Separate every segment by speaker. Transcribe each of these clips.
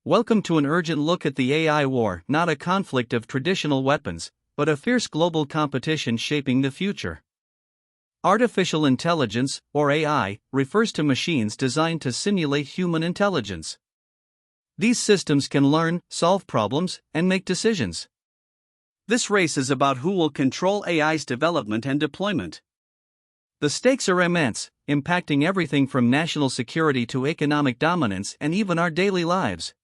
Speaker 1: Welcome to an urgent look at the AI war, not a conflict of traditional weapons, but a fierce global competition shaping the future. Artificial intelligence, or AI, refers to machines designed to simulate human intelligence. These systems can learn, solve problems, and make decisions. This race is about who will control AI's development and deployment. The stakes are immense, impacting everything from national security to economic dominance and even our daily lives.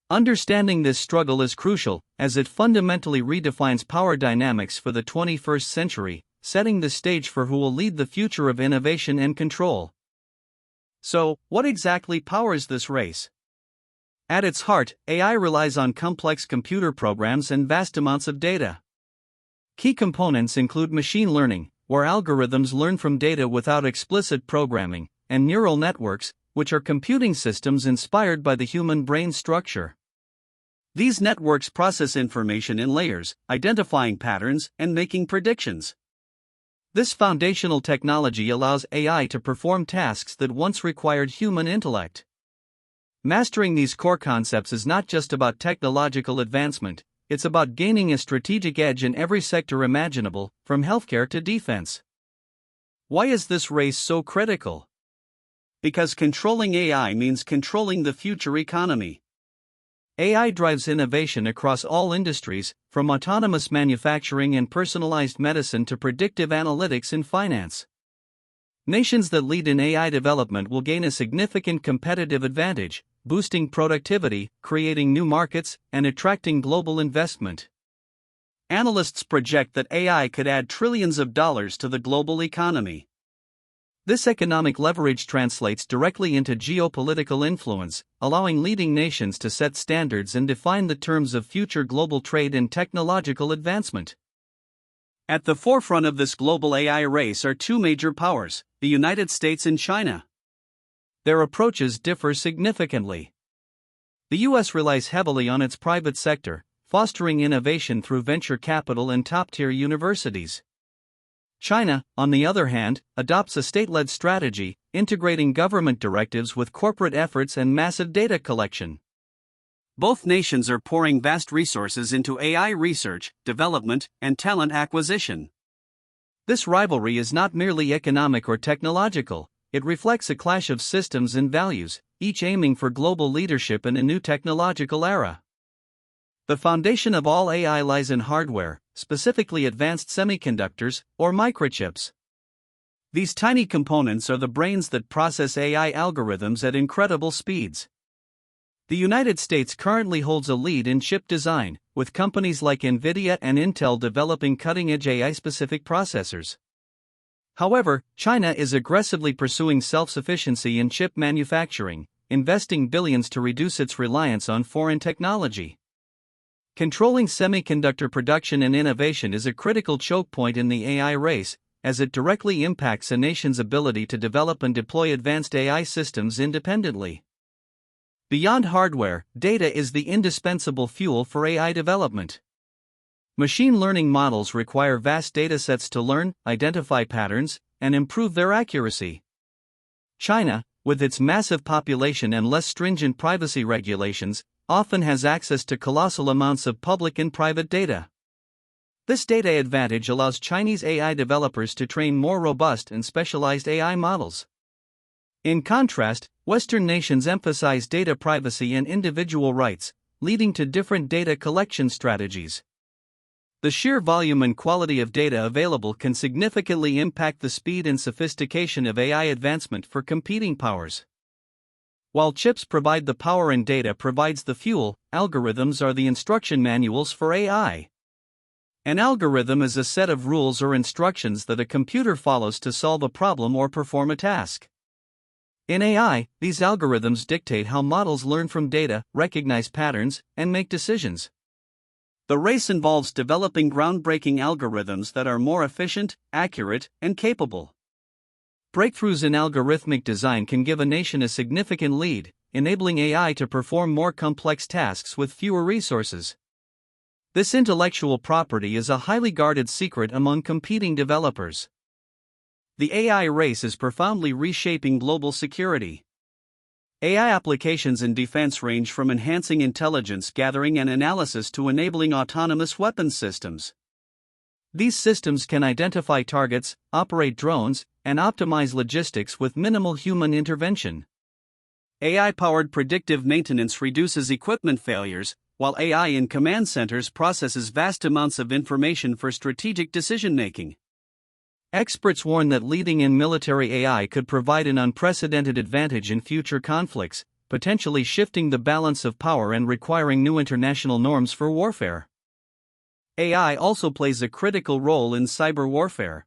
Speaker 1: Understanding this struggle is crucial, as it fundamentally redefines power dynamics for the 21st century, setting the stage for who will lead the future of innovation and control. So, what exactly powers this race? At its heart, AI relies on complex computer programs and vast amounts of data. Key components include machine learning, where algorithms learn from data without explicit programming, and neural networks, which are computing systems inspired by the human brain structure. These networks process information in layers, identifying patterns and making predictions. This foundational technology allows AI to perform tasks that once required human intellect. Mastering these core concepts is not just about technological advancement, it's about gaining a strategic edge in every sector imaginable, from healthcare to defense. Why is this race so critical? Because controlling AI means controlling the future economy. AI drives innovation across all industries, from autonomous manufacturing and personalized medicine to predictive analytics in finance. Nations that lead in AI development will gain a significant competitive advantage, boosting productivity, creating new markets, and attracting global investment. Analysts project that AI could add trillions of dollars to the global economy. This economic leverage translates directly into geopolitical influence, allowing leading nations to set standards and define the terms of future global trade and technological advancement. At the forefront of this global AI race are two major powers, the United States and China. Their approaches differ significantly. The US relies heavily on its private sector, fostering innovation through venture capital and top-tier universities. China, on the other hand, adopts a state-led strategy, integrating government directives with corporate efforts and massive data collection. Both nations are pouring vast resources into AI research, development, and talent acquisition. This rivalry is not merely economic or technological, it reflects a clash of systems and values, each aiming for global leadership in a new technological era. The foundation of all AI lies in hardware, specifically advanced semiconductors, or microchips. These tiny components are the brains that process AI algorithms at incredible speeds. The United States currently holds a lead in chip design, with companies like NVIDIA and Intel developing cutting-edge AI-specific processors. However, China is aggressively pursuing self-sufficiency in chip manufacturing, investing billions to reduce its reliance on foreign technology. Controlling semiconductor production and innovation is a critical choke point in the AI race, as it directly impacts a nation's ability to develop and deploy advanced AI systems independently. Beyond hardware, data is the indispensable fuel for AI development. Machine learning models require vast datasets to learn, identify patterns, and improve their accuracy. China, with its massive population and less stringent privacy regulations, often has access to colossal amounts of public and private data. This data advantage allows Chinese AI developers to train more robust and specialized AI models. In contrast, Western nations emphasize data privacy and individual rights, leading to different data collection strategies. The sheer volume and quality of data available can significantly impact the speed and sophistication of AI advancement for competing powers. While chips provide the power and data provides the fuel, algorithms are the instruction manuals for AI. An algorithm is a set of rules or instructions that a computer follows to solve a problem or perform a task. In AI, these algorithms dictate how models learn from data, recognize patterns, and make decisions. The race involves developing groundbreaking algorithms that are more efficient, accurate, and capable. Breakthroughs in algorithmic design can give a nation a significant lead, enabling AI to perform more complex tasks with fewer resources. This intellectual property is a highly guarded secret among competing developers. The AI race is profoundly reshaping global security. AI applications in defense range from enhancing intelligence gathering and analysis to enabling autonomous weapons systems. These systems can identify targets, operate drones, and optimize logistics with minimal human intervention. AI-powered predictive maintenance reduces equipment failures, while AI in command centers processes vast amounts of information for strategic decision-making. Experts warn that leading in military AI could provide an unprecedented advantage in future conflicts, potentially shifting the balance of power and requiring new international norms for warfare. AI also plays a critical role in cyber warfare.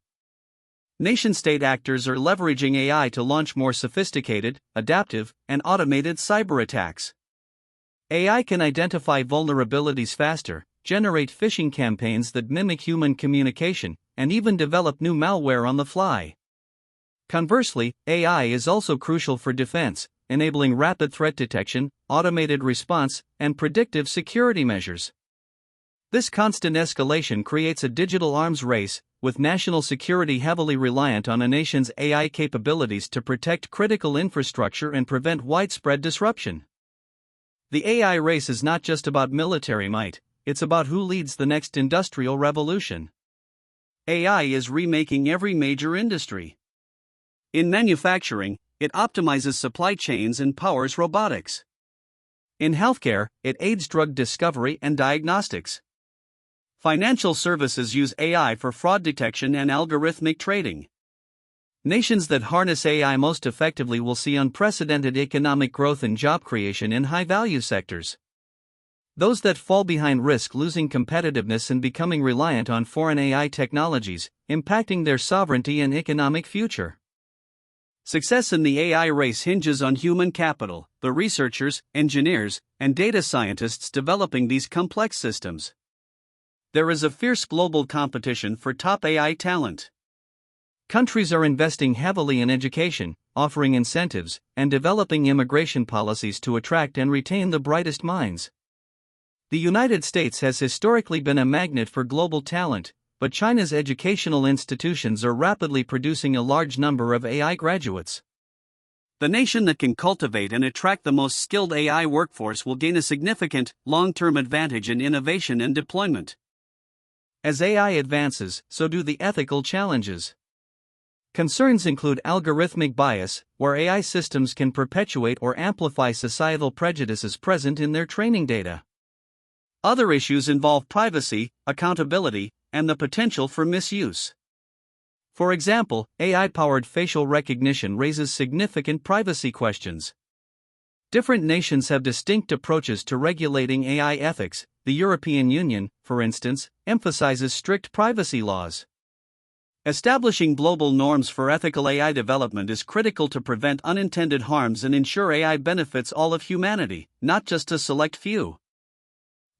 Speaker 1: Nation-state actors are leveraging AI to launch more sophisticated, adaptive, and automated cyber attacks. AI can identify vulnerabilities faster, generate phishing campaigns that mimic human communication, and even develop new malware on the fly. Conversely, AI is also crucial for defense, enabling rapid threat detection, automated response, and predictive security measures. This constant escalation creates a digital arms race, with national security heavily reliant on a nation's AI capabilities to protect critical infrastructure and prevent widespread disruption. The AI race is not just about military might, it's about who leads the next industrial revolution. AI is remaking every major industry. In manufacturing, it optimizes supply chains and powers robotics. In healthcare, it aids drug discovery and diagnostics. Financial services use AI for fraud detection and algorithmic trading. Nations that harness AI most effectively will see unprecedented economic growth and job creation in high-value sectors. Those that fall behind risk losing competitiveness and becoming reliant on foreign AI technologies, impacting their sovereignty and economic future. Success in the AI race hinges on human capital, the researchers, engineers, and data scientists developing these complex systems. There is a fierce global competition for top AI talent. Countries are investing heavily in education, offering incentives, and developing immigration policies to attract and retain the brightest minds. The United States has historically been a magnet for global talent, but China's educational institutions are rapidly producing a large number of AI graduates. The nation that can cultivate and attract the most skilled AI workforce will gain a significant, long-term advantage in innovation and deployment. As AI advances, so do the ethical challenges. Concerns include algorithmic bias, where AI systems can perpetuate or amplify societal prejudices present in their training data. Other issues involve privacy, accountability, and the potential for misuse. For example, AI-powered facial recognition raises significant privacy questions. Different nations have distinct approaches to regulating AI ethics. The European Union, for instance, emphasizes strict privacy laws. Establishing global norms for ethical AI development is critical to prevent unintended harms and ensure AI benefits all of humanity, not just a select few.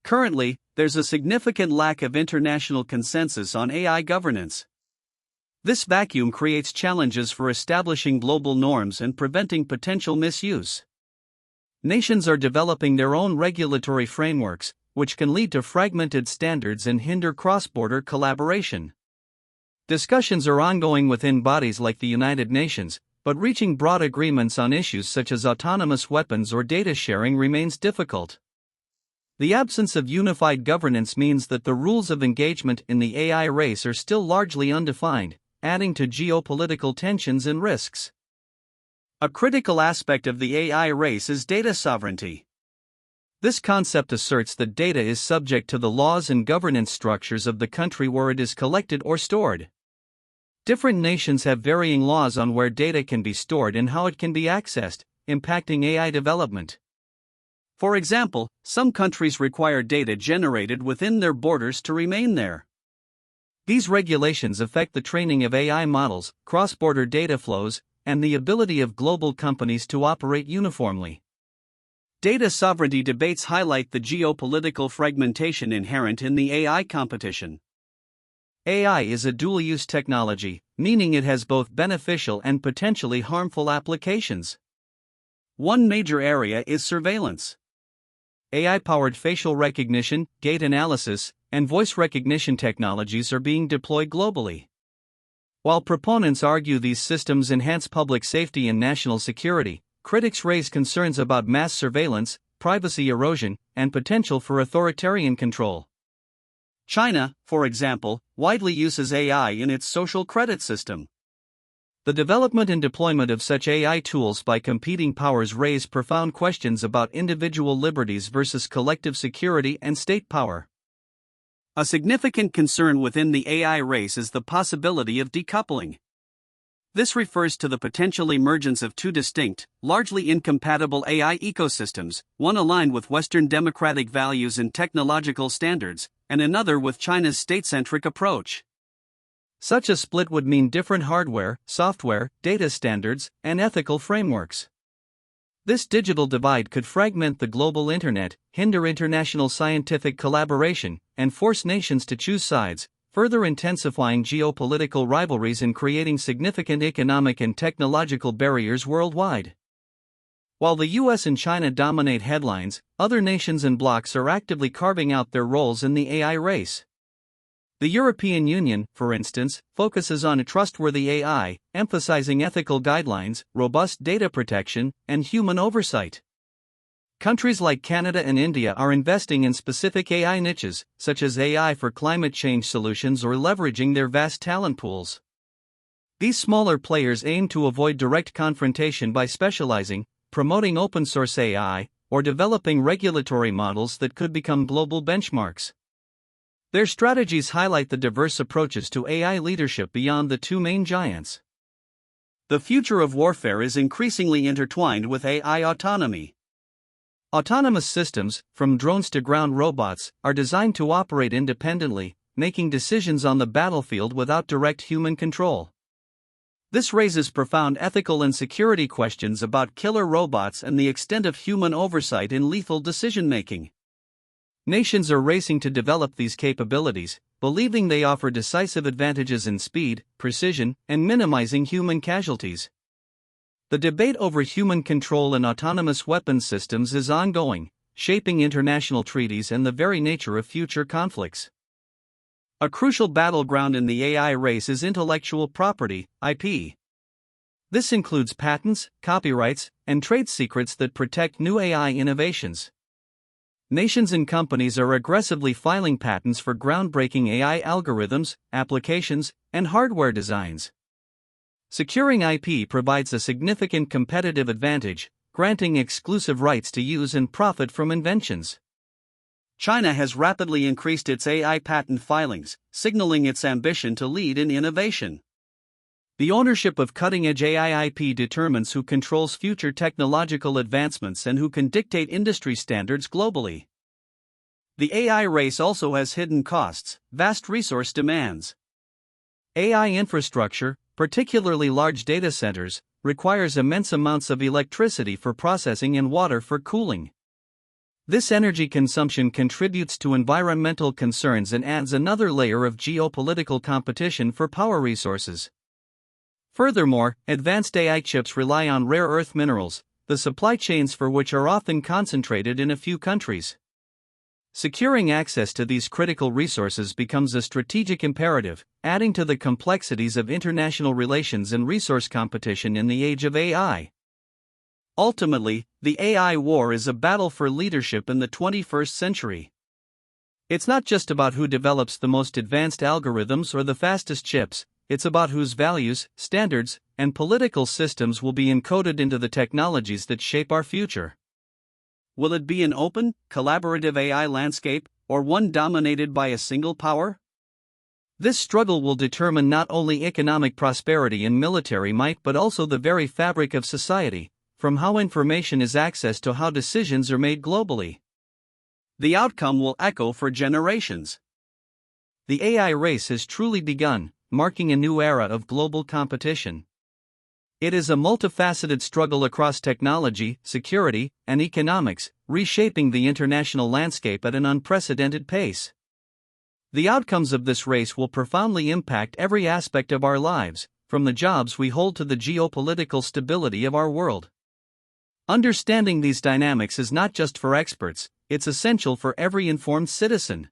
Speaker 1: Currently, there's a significant lack of international consensus on AI governance. This vacuum creates challenges for establishing global norms and preventing potential misuse. Nations are developing their own regulatory frameworks, which can lead to fragmented standards and hinder cross-border collaboration. Discussions are ongoing within bodies like the United Nations, but reaching broad agreements on issues such as autonomous weapons or data sharing remains difficult. The absence of unified governance means that the rules of engagement in the AI race are still largely undefined, adding to geopolitical tensions and risks. A critical aspect of the AI race is data sovereignty. This concept asserts that data is subject to the laws and governance structures of the country where it is collected or stored. Different nations have varying laws on where data can be stored and how it can be accessed, impacting AI development. For example, some countries require data generated within their borders to remain there. These regulations affect the training of AI models, cross-border data flows, and the ability of global companies to operate uniformly. Data sovereignty debates highlight the geopolitical fragmentation inherent in the AI competition. AI is a dual-use technology, meaning it has both beneficial and potentially harmful applications. One major area is surveillance. AI-powered facial recognition, gait analysis, and voice recognition technologies are being deployed globally. While proponents argue these systems enhance public safety and national security, critics raise concerns about mass surveillance, privacy erosion, and potential for authoritarian control. China, for example, widely uses AI in its social credit system. The development and deployment of such AI tools by competing powers raise profound questions about individual liberties versus collective security and state power. A significant concern within the AI race is the possibility of decoupling. This refers to the potential emergence of two distinct, largely incompatible AI ecosystems, one aligned with Western democratic values and technological standards, and another with China's state-centric approach. Such a split would mean different hardware, software, data standards, and ethical frameworks. This digital divide could fragment the global internet, hinder international scientific collaboration, and force nations to choose sides, further intensifying geopolitical rivalries and creating significant economic and technological barriers worldwide. While the US and China dominate headlines, other nations and blocs are actively carving out their roles in the AI race. The European Union, for instance, focuses on a trustworthy AI, emphasizing ethical guidelines, robust data protection, and human oversight. Countries like Canada and India are investing in specific AI niches, such as AI for climate change solutions or leveraging their vast talent pools. These smaller players aim to avoid direct confrontation by specializing, promoting open-source AI, or developing regulatory models that could become global benchmarks. Their strategies highlight the diverse approaches to AI leadership beyond the two main giants. The future of warfare is increasingly intertwined with AI autonomy. Autonomous systems, from drones to ground robots, are designed to operate independently, making decisions on the battlefield without direct human control. This raises profound ethical and security questions about killer robots and the extent of human oversight in lethal decision-making. Nations are racing to develop these capabilities, believing they offer decisive advantages in speed, precision, and minimizing human casualties. The debate over human control and autonomous weapons systems is ongoing, shaping international treaties and the very nature of future conflicts. A crucial battleground in the AI race is intellectual property, IP. This includes patents, copyrights, and trade secrets that protect new AI innovations. Nations and companies are aggressively filing patents for groundbreaking AI algorithms, applications, and hardware designs. Securing IP provides a significant competitive advantage, granting exclusive rights to use and profit from inventions. China has rapidly increased its AI patent filings, signaling its ambition to lead in innovation. The ownership of cutting-edge AI IP determines who controls future technological advancements and who can dictate industry standards globally. The AI race also has hidden costs, vast resource demands. AI infrastructure, particularly large data centers, requires immense amounts of electricity for processing and water for cooling. This energy consumption contributes to environmental concerns and adds another layer of geopolitical competition for power resources. Furthermore, advanced AI chips rely on rare earth minerals, the supply chains for which are often concentrated in a few countries. Securing access to these critical resources becomes a strategic imperative, adding to the complexities of international relations and resource competition in the age of AI. Ultimately, the AI war is a battle for leadership in the 21st century. It's not just about who develops the most advanced algorithms or the fastest chips. It's about whose values, standards, and political systems will be encoded into the technologies that shape our future. Will it be an open, collaborative AI landscape, or one dominated by a single power? This struggle will determine not only economic prosperity and military might but also the very fabric of society, from how information is accessed to how decisions are made globally. The outcome will echo for generations. The AI race has truly begun, marking a new era of global competition. It is a multifaceted struggle across technology, security, and economics, reshaping the international landscape at an unprecedented pace. The outcomes of this race will profoundly impact every aspect of our lives, from the jobs we hold to the geopolitical stability of our world. Understanding these dynamics is not just for experts, it's essential for every informed citizen.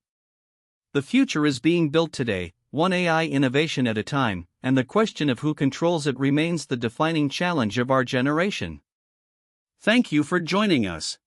Speaker 1: The future is being built today, one AI innovation at a time, and the question of who controls it remains the defining challenge of our generation. Thank you for joining us.